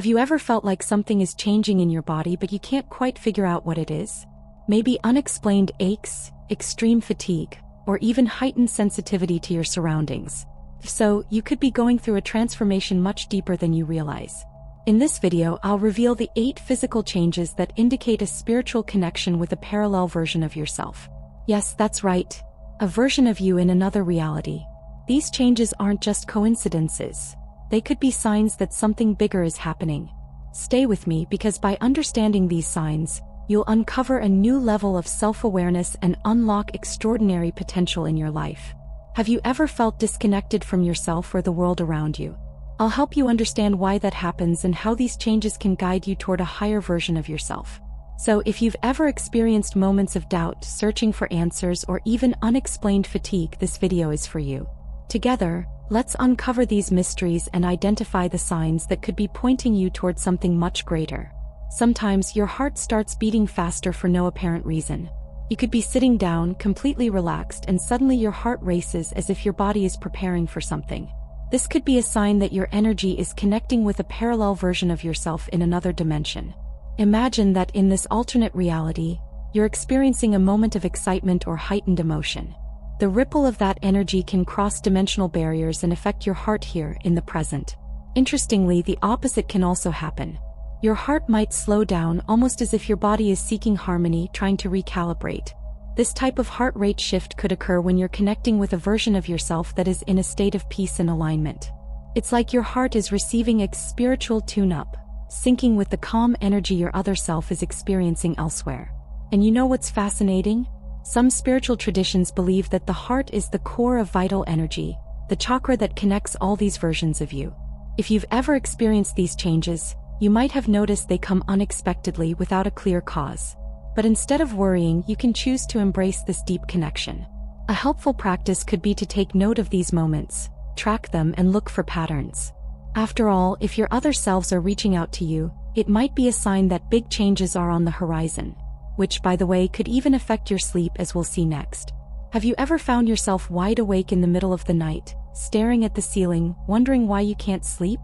Have you ever felt like something is changing in your body but you can't quite figure out what it is? Maybe unexplained aches, extreme fatigue, or even heightened sensitivity to your surroundings. If so, you could be going through a transformation much deeper than you realize. In this video, I'll reveal the 8 physical changes that indicate a spiritual connection with a parallel version of yourself. Yes, that's right. A version of you in another reality. These changes aren't just coincidences. They could be signs that something bigger is happening. Stay with me because by understanding these signs, you'll uncover a new level of self-awareness and unlock extraordinary potential in your life. Have you ever felt disconnected from yourself or the world around you? I'll help you understand why that happens and how these changes can guide you toward a higher version of yourself. So if you've ever experienced moments of doubt, searching for answers, or even unexplained fatigue, this video is for you. Together, let's uncover these mysteries and identify the signs that could be pointing you toward something much greater. Sometimes your heart starts beating faster for no apparent reason. You could be sitting down, completely relaxed, and suddenly your heart races as if your body is preparing for something. This could be a sign that your energy is connecting with a parallel version of yourself in another dimension. Imagine that in this alternate reality, you're experiencing a moment of excitement or heightened emotion. The ripple of that energy can cross dimensional barriers and affect your heart here in the present. Interestingly, the opposite can also happen. Your heart might slow down, almost as if your body is seeking harmony, trying to recalibrate. This type of heart rate shift could occur when you're connecting with a version of yourself that is in a state of peace and alignment. It's like your heart is receiving a spiritual tune-up, syncing with the calm energy your other self is experiencing elsewhere. And you know what's fascinating? Some spiritual traditions believe that the heart is the core of vital energy, the chakra that connects all these versions of you. If you've ever experienced these changes, you might have noticed they come unexpectedly without a clear cause. But instead of worrying, you can choose to embrace this deep connection. A helpful practice could be to take note of these moments, track them, and look for patterns. After all, if your other selves are reaching out to you, it might be a sign that big changes are on the horizon. Which, by the way, could even affect your sleep, as we'll see next. Have you ever found yourself wide awake in the middle of the night, staring at the ceiling, wondering why you can't sleep?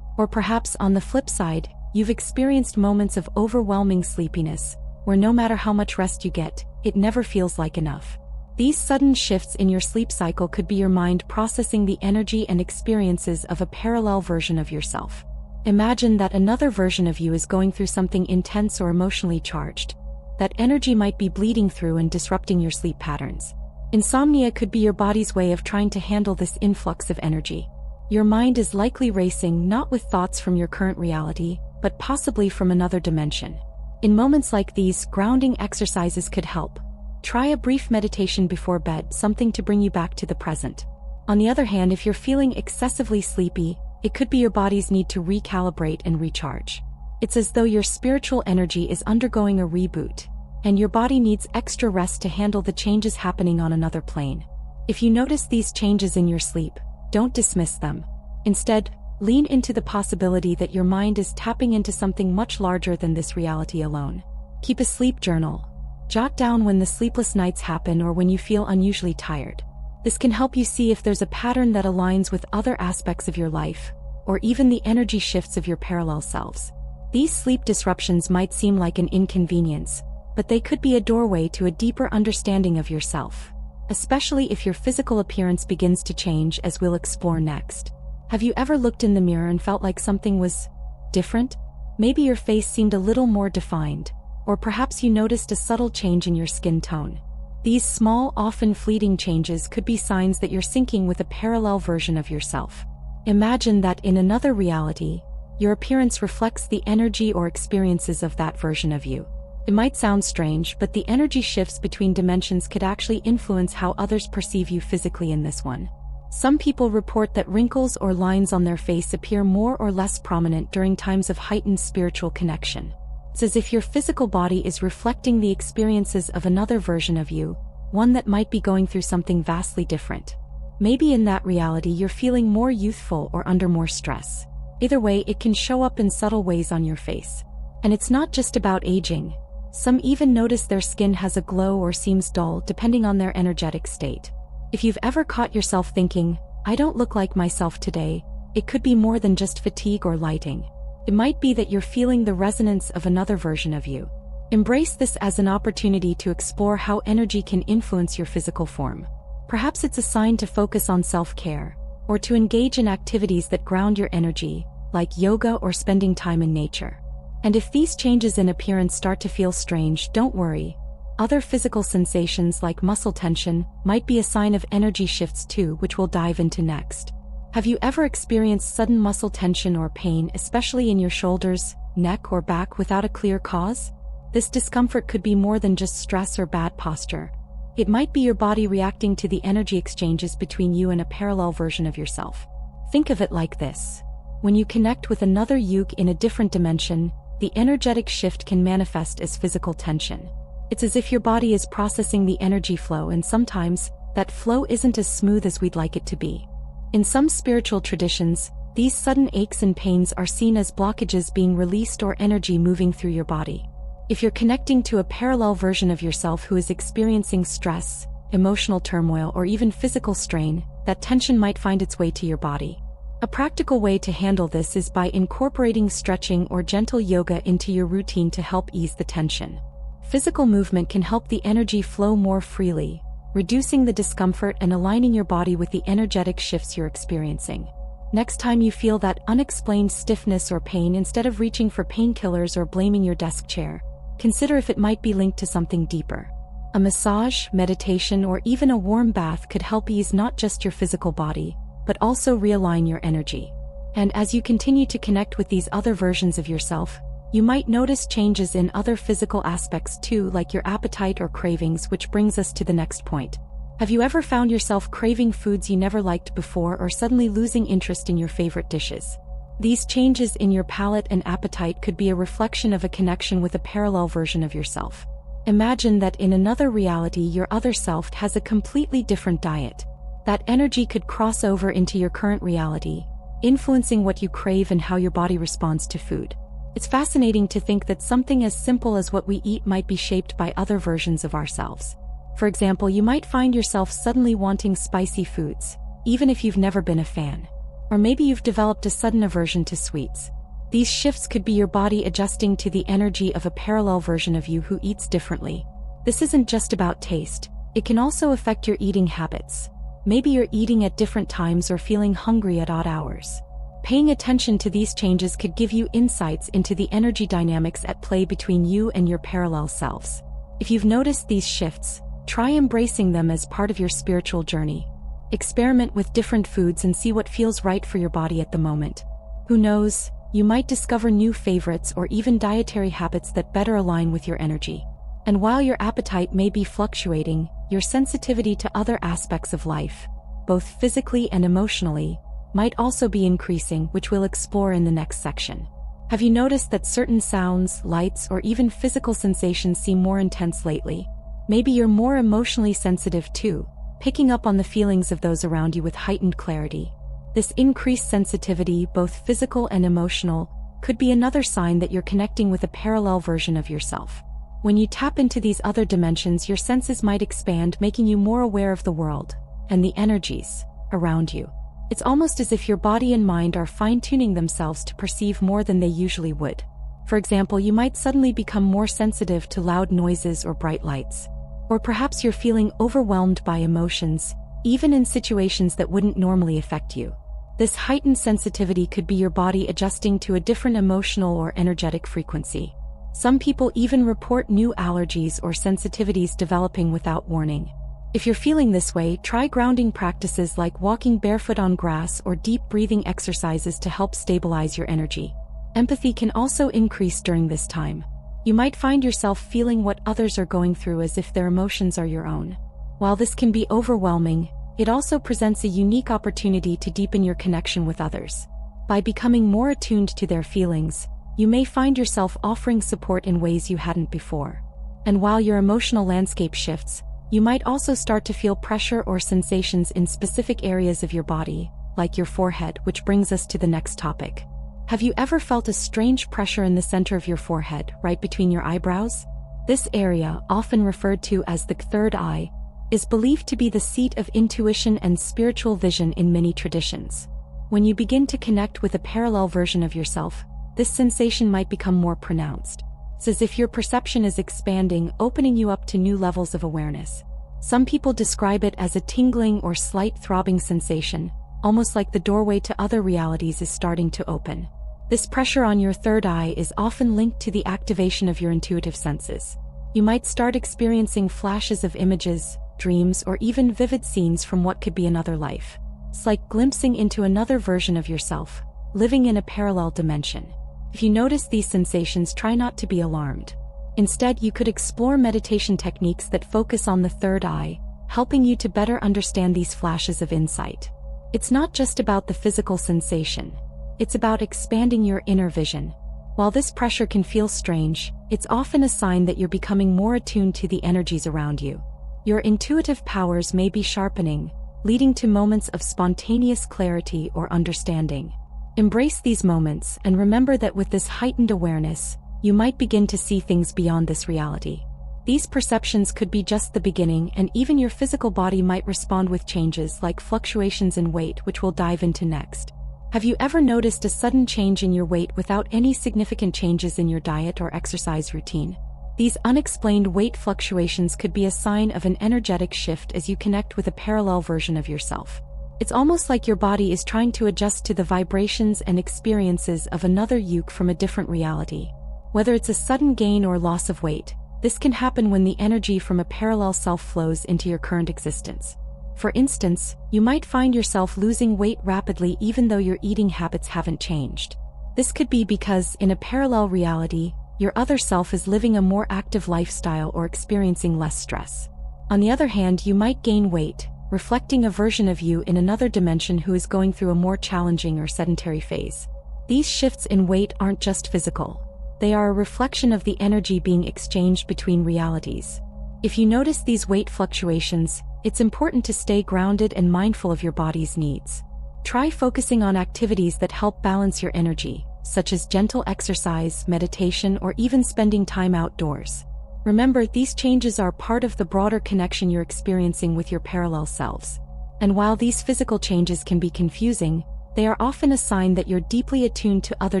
Or perhaps on the flip side, you've experienced moments of overwhelming sleepiness, where no matter how much rest you get, it never feels like enough. These sudden shifts in your sleep cycle could be your mind processing the energy and experiences of a parallel version of yourself. Imagine that another version of you is going through something intense or emotionally charged. That energy might be bleeding through and disrupting your sleep patterns. Insomnia could be your body's way of trying to handle this influx of energy. Your mind is likely racing not with thoughts from your current reality, but possibly from another dimension. In moments like these, grounding exercises could help. Try a brief meditation before bed, something to bring you back to the present. On the other hand, if you're feeling excessively sleepy, it could be your body's need to recalibrate and recharge. It's as though your spiritual energy is undergoing a reboot, and your body needs extra rest to handle the changes happening on another plane. If you notice these changes in your sleep, don't dismiss them. Instead, lean into the possibility that your mind is tapping into something much larger than this reality alone. Keep a sleep journal. Jot down when the sleepless nights happen or when you feel unusually tired. This can help you see if there's a pattern that aligns with other aspects of your life, or even the energy shifts of your parallel selves. These sleep disruptions might seem like an inconvenience, but they could be a doorway to a deeper understanding of yourself, especially if your physical appearance begins to change, as we'll explore next. Have you ever looked in the mirror and felt like something was different? Maybe your face seemed a little more defined, or perhaps you noticed a subtle change in your skin tone. These small, often fleeting changes could be signs that you're syncing with a parallel version of yourself. Imagine that in another reality, your appearance reflects the energy or experiences of that version of you. It might sound strange, but the energy shifts between dimensions could actually influence how others perceive you physically in this one. Some people report that wrinkles or lines on their face appear more or less prominent during times of heightened spiritual connection. It's as if your physical body is reflecting the experiences of another version of you, one that might be going through something vastly different. Maybe in that reality you're feeling more youthful or under more stress. Either way, it can show up in subtle ways on your face. And it's not just about aging. Some even notice their skin has a glow or seems dull depending on their energetic state. If you've ever caught yourself thinking, "I don't look like myself today," it could be more than just fatigue or lighting. It might be that you're feeling the resonance of another version of you. Embrace this as an opportunity to explore how energy can influence your physical form. Perhaps it's a sign to focus on self-care, or to engage in activities that ground your energy, like yoga or spending time in nature. And if these changes in appearance start to feel strange, don't worry. Other physical sensations like muscle tension might be a sign of energy shifts too, which we'll dive into next. Have you ever experienced sudden muscle tension or pain, especially in your shoulders, neck, or back without a clear cause? This discomfort could be more than just stress or bad posture. It might be your body reacting to the energy exchanges between you and a parallel version of yourself. Think of it like this. When you connect with another you in a different dimension, the energetic shift can manifest as physical tension. It's as if your body is processing the energy flow, and sometimes, that flow isn't as smooth as we'd like it to be. In some spiritual traditions, these sudden aches and pains are seen as blockages being released or energy moving through your body. If you're connecting to a parallel version of yourself who is experiencing stress, emotional turmoil, or even physical strain, that tension might find its way to your body. A practical way to handle this is by incorporating stretching or gentle yoga into your routine to help ease the tension. Physical movement can help the energy flow more freely, reducing the discomfort and aligning your body with the energetic shifts you're experiencing. Next time you feel that unexplained stiffness or pain, instead of reaching for painkillers or blaming your desk chair, consider if it might be linked to something deeper. A massage, meditation, or even a warm bath could help ease not just your physical body, but also realign your energy. And as you continue to connect with these other versions of yourself, you might notice changes in other physical aspects too, like your appetite or cravings, which brings us to the next point. Have you ever found yourself craving foods you never liked before, or suddenly losing interest in your favorite dishes? These changes in your palate and appetite could be a reflection of a connection with a parallel version of yourself. Imagine that in another reality your other self has a completely different diet. That energy could cross over into your current reality, influencing what you crave and how your body responds to food. It's fascinating to think that something as simple as what we eat might be shaped by other versions of ourselves. For example, you might find yourself suddenly wanting spicy foods, even if you've never been a fan. Or maybe you've developed a sudden aversion to sweets. These shifts could be your body adjusting to the energy of a parallel version of you who eats differently. This isn't just about taste, it can also affect your eating habits. Maybe you're eating at different times or feeling hungry at odd hours. Paying attention to these changes could give you insights into the energy dynamics at play between you and your parallel selves. If you've noticed these shifts, try embracing them as part of your spiritual journey. Experiment with different foods and see what feels right for your body at the moment. Who knows, you might discover new favorites or even dietary habits that better align with your energy. And while your appetite may be fluctuating, your sensitivity to other aspects of life, both physically and emotionally, might also be increasing, which we'll explore in the next section. Have you noticed that certain sounds, lights, or even physical sensations seem more intense lately? Maybe you're more emotionally sensitive too, picking up on the feelings of those around you with heightened clarity. This increased sensitivity, both physical and emotional, could be another sign that you're connecting with a parallel version of yourself. When you tap into these other dimensions, your senses might expand, making you more aware of the world and the energies around you. It's almost as if your body and mind are fine-tuning themselves to perceive more than they usually would. For example, you might suddenly become more sensitive to loud noises or bright lights. Or perhaps you're feeling overwhelmed by emotions, even in situations that wouldn't normally affect you. This heightened sensitivity could be your body adjusting to a different emotional or energetic frequency. Some people even report new allergies or sensitivities developing without warning. If you're feeling this way, try grounding practices like walking barefoot on grass or deep breathing exercises to help stabilize your energy. Empathy can also increase during this time. You might find yourself feeling what others are going through as if their emotions are your own. While this can be overwhelming, it also presents a unique opportunity to deepen your connection with others. By becoming more attuned to their feelings, you may find yourself offering support in ways you hadn't before. And while your emotional landscape shifts, you might also start to feel pressure or sensations in specific areas of your body, like your forehead, which brings us to the next topic. Have you ever felt a strange pressure in the center of your forehead, right between your eyebrows? This area, often referred to as the third eye, is believed to be the seat of intuition and spiritual vision in many traditions. When you begin to connect with a parallel version of yourself, this sensation might become more pronounced. It's as if your perception is expanding, opening you up to new levels of awareness. Some people describe it as a tingling or slight throbbing sensation, almost like the doorway to other realities is starting to open. This pressure on your third eye is often linked to the activation of your intuitive senses. You might start experiencing flashes of images, dreams, or even vivid scenes from what could be another life. It's like glimpsing into another version of yourself, living in a parallel dimension. If you notice these sensations, try not to be alarmed. Instead, you could explore meditation techniques that focus on the third eye, helping you to better understand these flashes of insight. It's not just about the physical sensation. It's about expanding your inner vision. While this pressure can feel strange, it's often a sign that you're becoming more attuned to the energies around you. Your intuitive powers may be sharpening, leading to moments of spontaneous clarity or understanding. Embrace these moments and remember that with this heightened awareness, you might begin to see things beyond this reality. These perceptions could be just the beginning, and even your physical body might respond with changes like fluctuations in weight, which we'll dive into next. Have you ever noticed a sudden change in your weight without any significant changes in your diet or exercise routine? These unexplained weight fluctuations could be a sign of an energetic shift as you connect with a parallel version of yourself. It's almost like your body is trying to adjust to the vibrations and experiences of another you from a different reality. Whether it's a sudden gain or loss of weight, this can happen when the energy from a parallel self flows into your current existence. For instance, you might find yourself losing weight rapidly even though your eating habits haven't changed. This could be because, in a parallel reality, your other self is living a more active lifestyle or experiencing less stress. On the other hand, you might gain weight, reflecting a version of you in another dimension who is going through a more challenging or sedentary phase. These shifts in weight aren't just physical. They are a reflection of the energy being exchanged between realities. If you notice these weight fluctuations, it's important to stay grounded and mindful of your body's needs. Try focusing on activities that help balance your energy, such as gentle exercise, meditation, or even spending time outdoors. Remember, these changes are part of the broader connection you're experiencing with your parallel selves. And while these physical changes can be confusing, they are often a sign that you're deeply attuned to other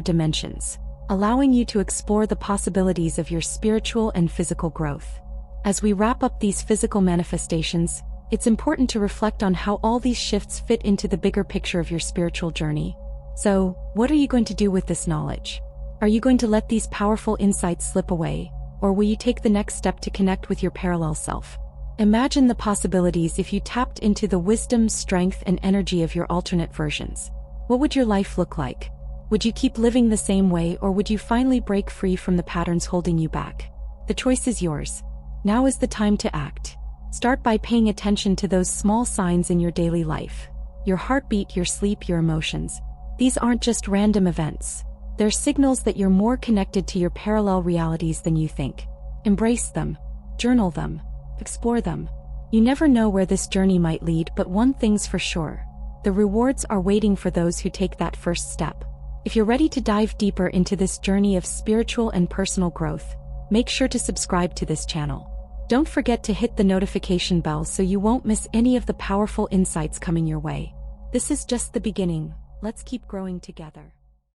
dimensions, allowing you to explore the possibilities of your spiritual and physical growth. As we wrap up these physical manifestations, it's important to reflect on how all these shifts fit into the bigger picture of your spiritual journey. So, what are you going to do with this knowledge? Are you going to let these powerful insights slip away, or will you take the next step to connect with your parallel self? Imagine the possibilities if you tapped into the wisdom, strength, and energy of your alternate versions. What would your life look like? Would you keep living the same way, or would you finally break free from the patterns holding you back? The choice is yours. Now is the time to act. Start by paying attention to those small signs in your daily life. Your heartbeat, your sleep, your emotions. These aren't just random events. They're signals that you're more connected to your parallel realities than you think. Embrace them. Journal them. Explore them. You never know where this journey might lead, but one thing's for sure. The rewards are waiting for those who take that first step. If you're ready to dive deeper into this journey of spiritual and personal growth, make sure to subscribe to this channel. Don't forget to hit the notification bell so you won't miss any of the powerful insights coming your way. This is just the beginning. Let's keep growing together.